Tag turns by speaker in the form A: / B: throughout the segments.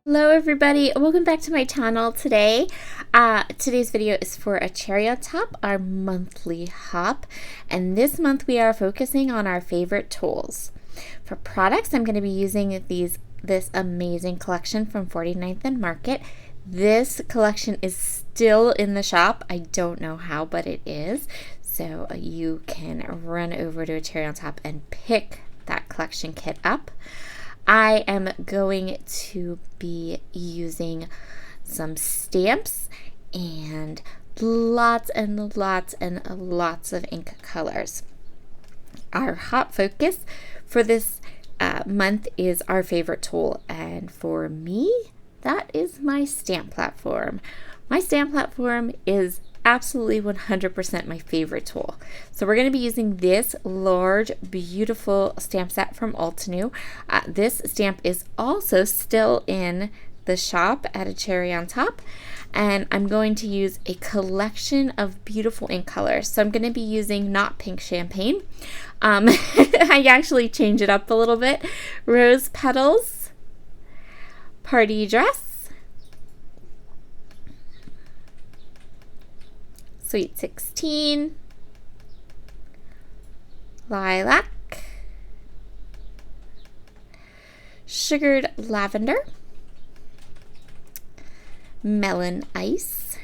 A: Hello everybody, welcome back to my channel today. Today's video is for a cherry on top, our monthly hop, and this month we are focusing on our favorite tools. For products, I'm going to be using this amazing collection from 49th and Market. This collection is still in the shop. I don't know how, but it is. So you can run over to a cherry on top and pick that collection kit up. I am going to be using some stamps and lots of ink colors. Our hot focus for this month is our favorite tool, and for me, that is my stamp platform. My stamp platform is absolutely 100% my favorite tool. So we're going to be using this large, beautiful stamp set from Altenew. This stamp is also still in the shop at a cherry on top, and I'm going to use a collection of beautiful ink colors. So I'm going to be using not pink champagne. I actually changed it up a little bit. Rose Petals, Party Dress, Sweet 16, Lilac, Sugared Lavender, Melon Ice,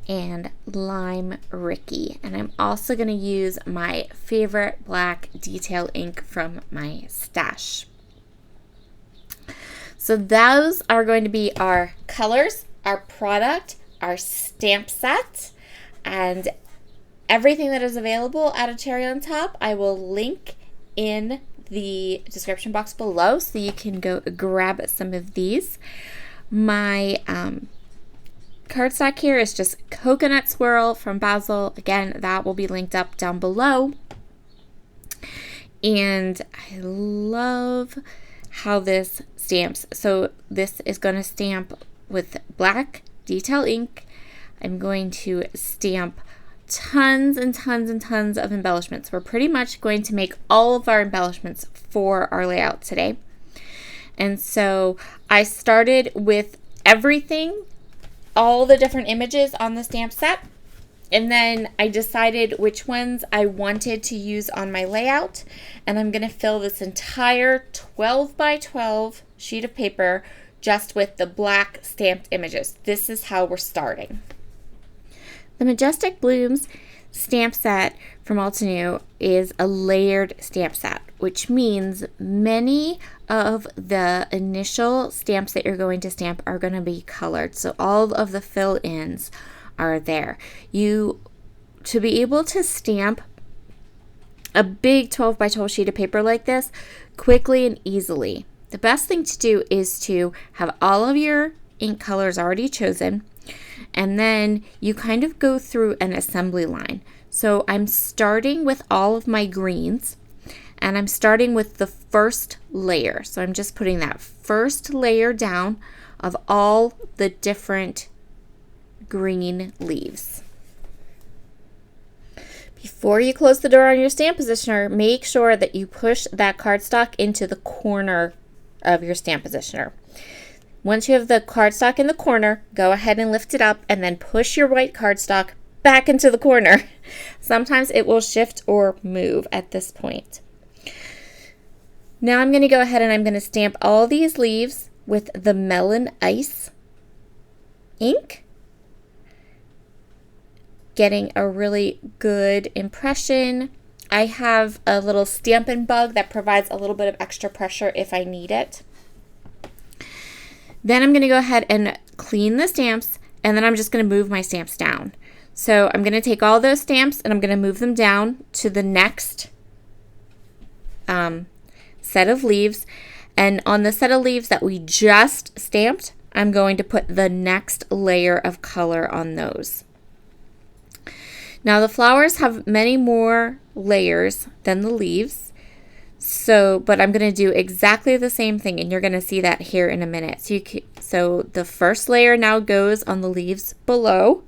A: and Lime Rickey. And I'm also going to use my favorite black detail ink from my stash. So those are going to be our colors, our product, our stamp set, and everything that is available at a cherry on top I will link in the description box below, so you can go grab some of these. My cardstock here is just Coconut Swirl from Basil. Again, that will be linked up down below. And I love how this stamps. So this is going to stamp with black detail ink. I'm going to stamp tons and tons of embellishments. We're pretty much going to make all of our embellishments for our layout today. And so I started with everything, all the different images on the stamp set, and then I decided which ones I wanted to use on my layout, and I'm going to fill this entire 12 by 12 sheet of paper just with the black stamped images. This is how we're starting. The Majestic Blooms stamp set from Altenew is a layered stamp set, which means many of the initial stamps that you're going to stamp are going to be colored. So all of the fill-ins are there. To be able to stamp a big 12 by 12 sheet of paper like this quickly and easily, the best thing to do is to have all of your ink colors already chosen, and then you kind of go through an assembly line. So I'm starting with all of my greens, and I'm starting with the first layer. So I'm just putting that first layer down of all the different green leaves. Before you close the door on your stamp positioner, make sure that you push that cardstock into the corner of your stamp positioner. Once you have the cardstock in the corner, go ahead and lift it up and then push your white cardstock back into the corner. Sometimes it will shift or move at this point. Now I'm going to go ahead and I'm going to stamp all these leaves with the Melon Ice ink, getting a really good impression. I have a little Stampin' Bug that provides a little bit of extra pressure if I need it. Then I'm going to go ahead and clean the stamps, and then I'm just going to move my stamps down. So I'm going to take all those stamps and I'm going to move them down to the next set of leaves. And on the set of leaves that we just stamped, I'm going to put the next layer of color on those. Now the flowers have many more layers than the leaves, but I'm going to do exactly the same thing, and you're going to see that here in a minute. So the first layer now goes on the leaves below,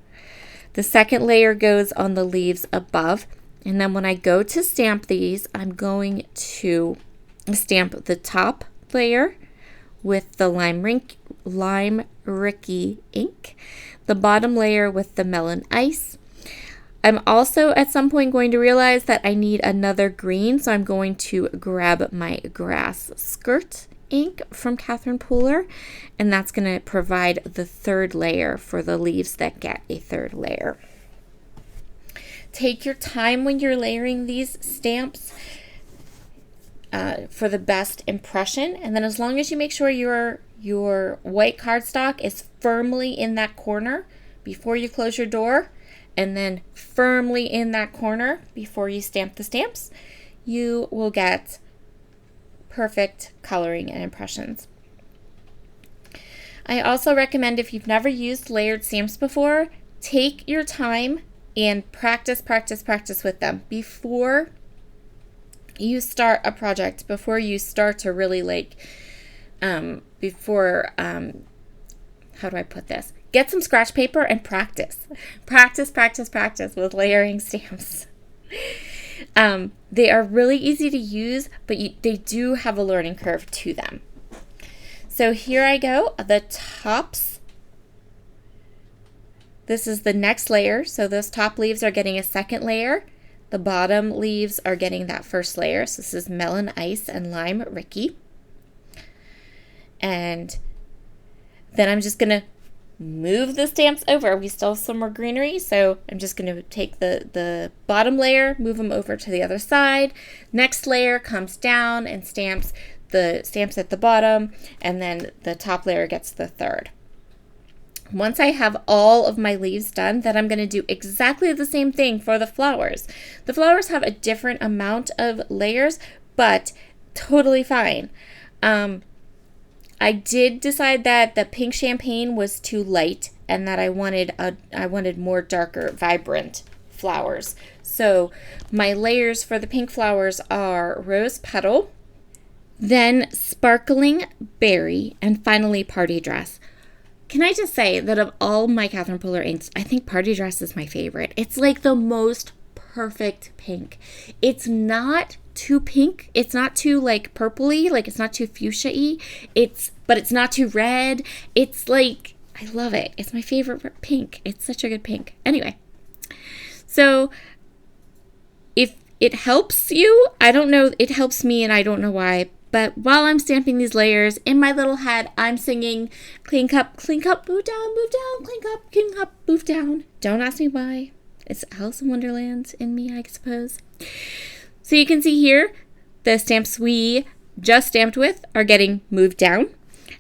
A: the second layer goes on the leaves above, and then when I go to stamp these, I'm going to stamp the top layer with the Lime Rickey ink, the bottom layer with the Melon ice. I'm also at some point going to realize that I need another green, so I'm going to grab my grass skirt ink from Catherine Pooler, and that's going to provide the third layer for the leaves that get a third layer. Take your time when you're layering these stamps for the best impression, and then as long as you make sure your white cardstock is firmly in that corner before you close your door, and then firmly in that corner before you stamp the stamps, you will get perfect coloring and impressions. I also recommend, if you've never used layered stamps before, take your time and practice with them before you start a project, before you start to really how do I put this? Get some scratch paper and practice. Practice with layering stamps. They are really easy to use, but they do have a learning curve to them. So here I go, the tops. This is the next layer. So those top leaves are getting a second layer. The bottom leaves are getting that first layer. So this is Melon Ice and Lime Rickey. And then I'm just going to move the stamps over. We still have some more greenery, so I'm just going to take the bottom layer, move them over to the other side. Next layer comes down and stamps the stamps at the bottom, and then the top layer gets the third. Once I have all of my leaves done, then I'm going to do exactly the same thing for the flowers. The flowers have a different amount of layers, but totally fine. I did decide that the pink champagne was too light and that I wanted more darker, vibrant flowers. So my layers for the pink flowers are rose petal, then sparkling berry, and finally party dress. Can I just say that of all my Catherine Pooler inks, I think party dress is my favorite. It's like the most perfect pink. It's not too pink. It's not too purpley, it's not too fuchsia-y. But it's not too red. It's I love it. It's my favorite pink. It's such a good pink. Anyway, so if it helps you, I don't know, it helps me and I don't know why, but while I'm stamping these layers, in my little head, I'm singing clean cup, move down, clean cup, move down. Don't ask me why. It's Alice in Wonderland in me, I suppose. So you can see here, the stamps we just stamped with are getting moved down.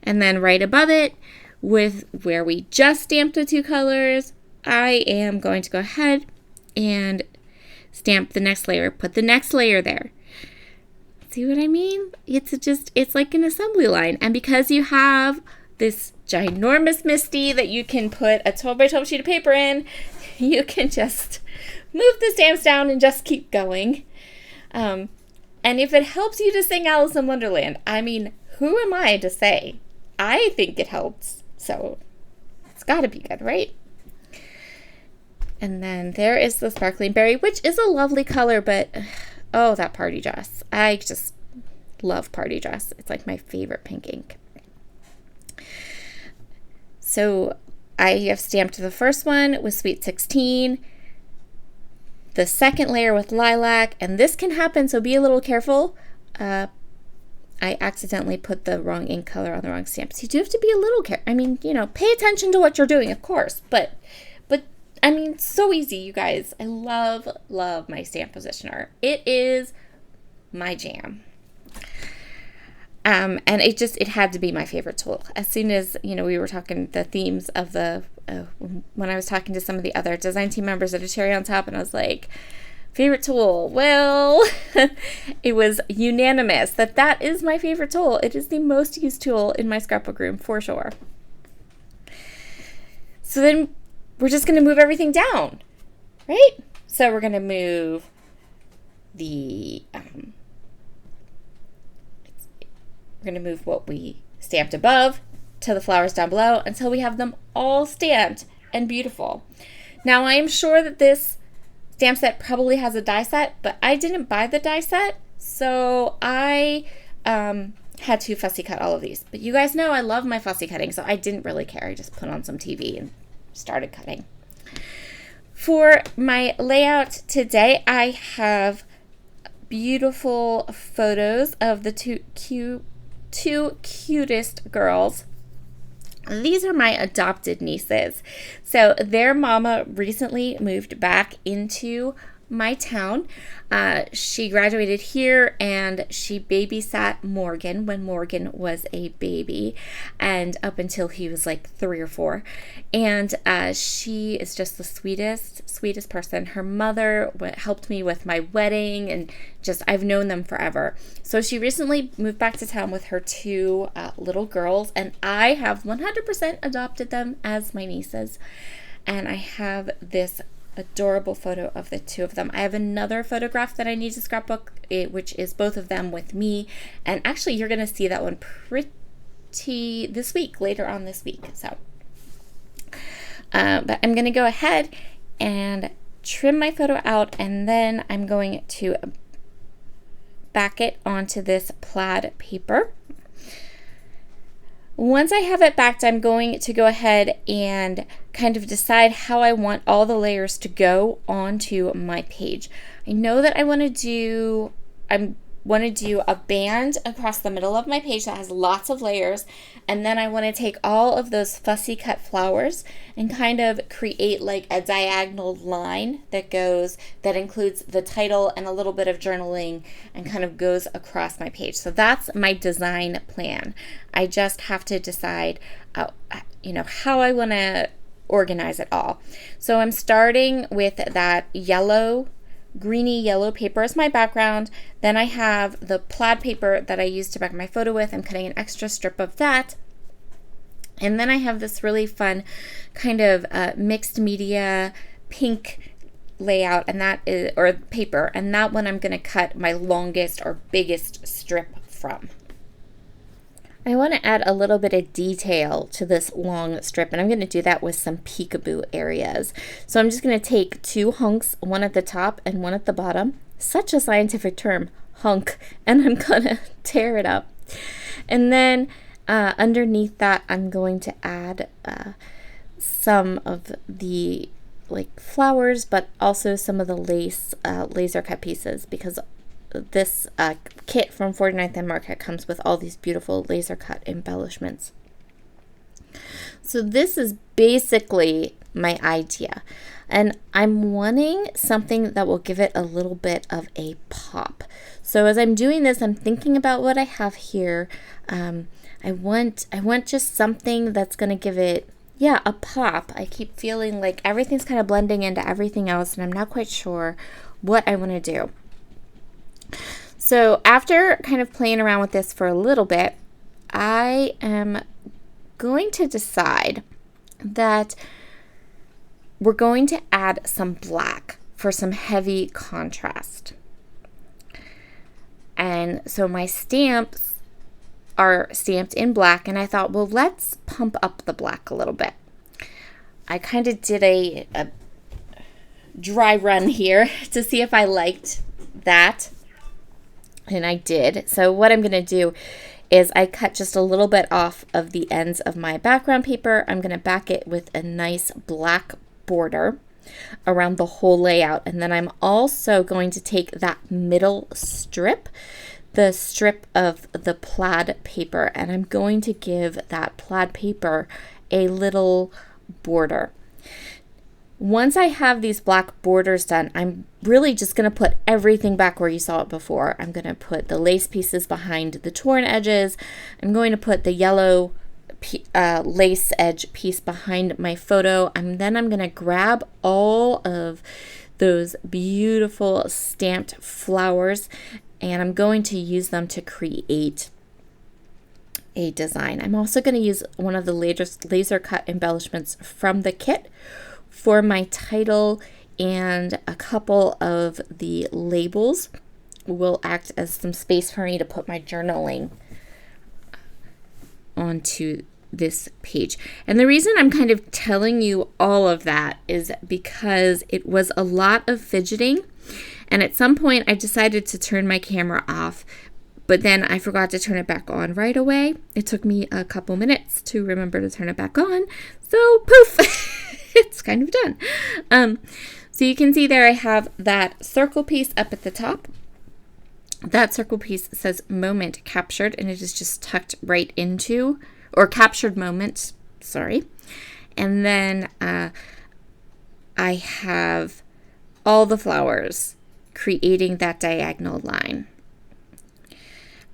A: And then right above it, with where we just stamped the two colors, I am going to go ahead and stamp the next layer, put the next layer there. See what I mean? It's like an assembly line. And because you have this ginormous Misty that you can put a 12 by 12 sheet of paper in, you can just move the stamps down and just keep going. And if it helps you to sing Alice in Wonderland, I mean, who am I to say? I think it helps, so it's got to be good, right? And then there is the sparkling berry, which is a lovely color, but oh, that party dress. I just love party dress. It's like my favorite pink ink. So I have stamped the first one with Sweet 16, the second layer with Lilac, and this can happen, so be a little careful. I accidentally put the wrong ink color on the wrong stamp. So you do have to be a little careful. I mean, pay attention to what you're doing, of course, but I mean, so easy, you guys. I love my stamp positioner. It is my jam. And it had to be my favorite tool. As soon as, we were talking the themes of when I was talking to some of the other design team members at A Cherry on Top, and I was like, favorite tool. Well, it was unanimous that is my favorite tool. It is the most used tool in my scrapbook room for sure. So then we're just going to move everything down, right? So we're going to move what we stamped above to the flowers down below until we have them all stamped and beautiful. Now I am sure that this stamp set probably has a die set, but I didn't buy the die set, so I had to fussy cut all of these. But you guys know I love my fussy cutting, so I didn't really care. I just put on some TV and started cutting. For my layout today, I have beautiful photos of the two cutest girls. These are my adopted nieces. So their mama recently moved back into my town. She graduated here and she babysat Morgan when Morgan was a baby and up until he was like 3 or 4. And she is just the sweetest person. Her mother helped me with my wedding and just I've known them forever. So she recently moved back to town with her 2 little girls, and I have 100% adopted them as my nieces. And I have this adorable photo of the 2 of them. I have another photograph that I need to scrapbook, which is both of them with me. And actually, you're going to see that one pretty this week, later on this week. So, but I'm going to go ahead and trim my photo out, and then I'm going to back it onto this plaid paper. Once I have it backed, I'm going to go ahead and kind of decide how I want all the layers to go onto my page. I know that I want to do a band across the middle of my page that has lots of layers, and then I want to take all of those fussy cut flowers and kind of create like a diagonal line that includes the title and a little bit of journaling and kind of goes across my page. So that's my design plan. I just have to decide how I want to organize it all. So I'm starting with that greeny yellow paper as my background. Then I have the plaid paper that I used to back my photo with. I'm cutting an extra strip of that. And then I have this really fun kind of mixed media pink layout, and that is, or paper, and that one I'm going to cut my longest or biggest strip from. I want to add a little bit of detail to this long strip, and I'm going to do that with some peekaboo areas. So I'm just going to take 2 hunks, one at the top and one at the bottom. Such a scientific term, hunk, and I'm going to tear it up. And then underneath that, I'm going to add some of the flowers, but also some of the lace laser cut pieces, because this kit from 49th and Market comes with all these beautiful laser cut embellishments. So this is basically my idea, and I'm wanting something that will give it a little bit of a pop. So as I'm doing this, I'm thinking about what I have here. I want just something that's going to give it a pop. I keep feeling like everything's kind of blending into everything else, and I'm not quite sure what I want to do. So after kind of playing around with this for a little bit, I am going to decide that we're going to add some black for some heavy contrast. And so my stamps are stamped in black, and I thought, well, let's pump up the black a little bit. I kind of did a dry run here to see if I liked that. And I did. So what I'm going to do is I cut just a little bit off of the ends of my background paper. I'm going to back it with a nice black border around the whole layout. And then I'm also going to take that middle strip, the strip of the plaid paper, and I'm going to give that plaid paper a little border. Once I have these black borders done, I'm really just going to put everything back where you saw it before. I'm going to put the lace pieces behind the torn edges. I'm going to put the yellow lace edge piece behind my photo. Then I'm going to grab all of those beautiful stamped flowers, and I'm going to use them to create a design. I'm also going to use one of the laser cut embellishments from the kit for my title, and a couple of the labels will act as some space for me to put my journaling onto this page. And the reason I'm kind of telling you all of that is because it was a lot of fidgeting, and at some point I decided to turn my camera off, but then I forgot to turn it back on right away. It took me a couple minutes to remember to turn it back on. So poof, it's kind of done. So you can see there I have that circle piece up at the top. That circle piece says moment captured, and it is just tucked right into, or captured moment, sorry. And then I have all the flowers creating that diagonal line.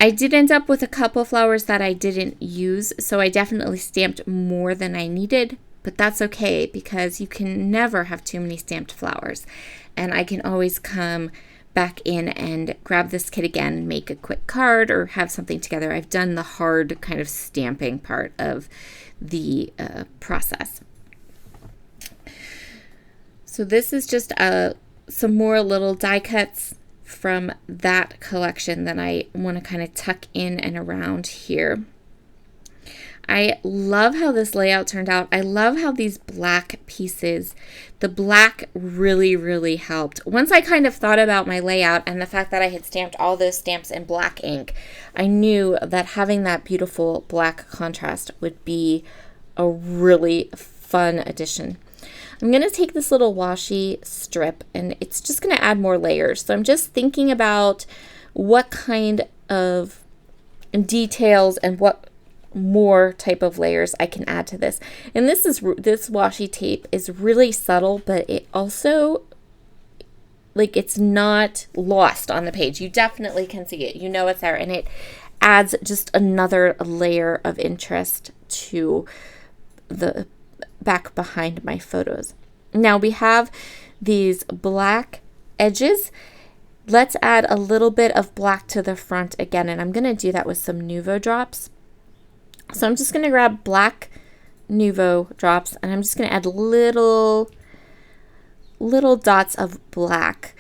A: I did end up with a couple flowers that I didn't use, so I definitely stamped more than I needed, but that's okay because you can never have too many stamped flowers. And I can always come back in and grab this kit again and make a quick card or have something together. I've done the hard kind of stamping part of the process. So this is just some more little die cuts from that collection that I want to kind of tuck in and around here. I love how this layout turned out. I love how these black pieces, the black really, really helped. Once I kind of thought about my layout and the fact that I had stamped all those stamps in black ink, I knew that having that beautiful black contrast would be a really fun addition. I'm going to take this little washi strip and it's just going to add more layers. So I'm just thinking about what kind of details and what more type of layers I can add to this. And this washi tape is really subtle, but it also, like, it's not lost on the page. You definitely can see it. You know it's there, and it adds just another layer of interest to the back behind my photos. Now we have these black edges. Let's add a little bit of black to the front again, and I'm going to do that with some Nuvo drops. So I'm just going to grab black Nuvo drops, and I'm just going to add little dots of black,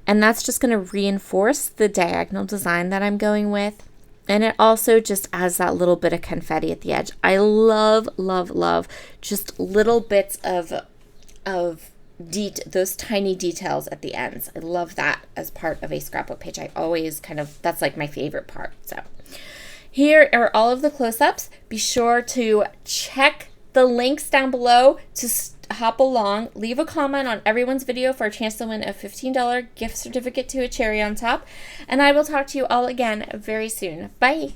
A: and that's just going to reinforce the diagonal design that I'm going with. And it also just adds that little bit of confetti at the edge. I love, love, love just little bits of those tiny details at the ends. I love that as part of a scrapbook page. I always that's like my favorite part. So here are all of the close-ups. Be sure to check the links down below to hop along. Leave a comment on everyone's video for a chance to win a $15 gift certificate to a cherry on top. And I will talk to you all again very soon. Bye.